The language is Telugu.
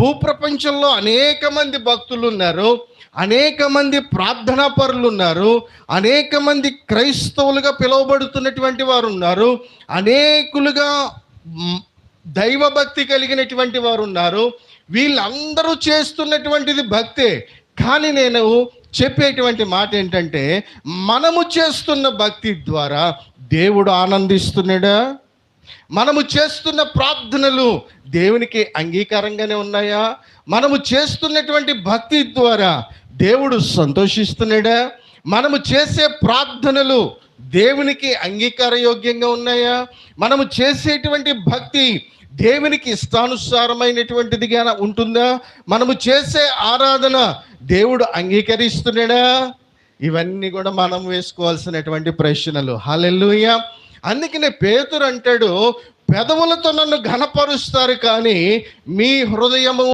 భూప్రపంచంలో అనేక మంది భక్తులు ఉన్నారు, అనేక మంది ప్రార్థనా పరులు ఉన్నారు, అనేక మంది క్రైస్తవులుగా పిలువబడుతున్నటువంటి వారు ఉన్నారు, అనేకులుగా దైవభక్తి కలిగినటువంటి వారు ఉన్నారు. వీళ్ళందరూ చేస్తున్నటువంటిది భక్తే. కానీ నేను చెప్పేటువంటి మాట ఏంటంటే, మనము చేస్తున్న భక్తి ద్వారా దేవుడు ఆనందిస్తున్నాడా? మనము చేస్తున్న ప్రార్థనలు దేవునికి అంగీకారంగానే ఉన్నాయా? మనము చేస్తున్నటువంటి భక్తి ద్వారా దేవుడు సంతోషిస్తున్నాడా? మనము చేసే ప్రార్థనలు దేవునికి అంగీకారయోగ్యంగా ఉన్నాయా? మనము చేసేటువంటి భక్తి దేవునికి ఇష్టానుసారమైనటువంటిదిగా ఉంటుందా? మనము చేసే ఆరాధన దేవుడు అంగీకరిస్తున్నాడా? ఇవన్నీ కూడా మనం వేసుకోవాల్సినటువంటి ప్రశ్నలు. హల్లెలూయా. అందుకనే పేతురు అంటాడు, పెదవులతో నన్ను ఘనపరుస్తారు కానీ మీ హృదయము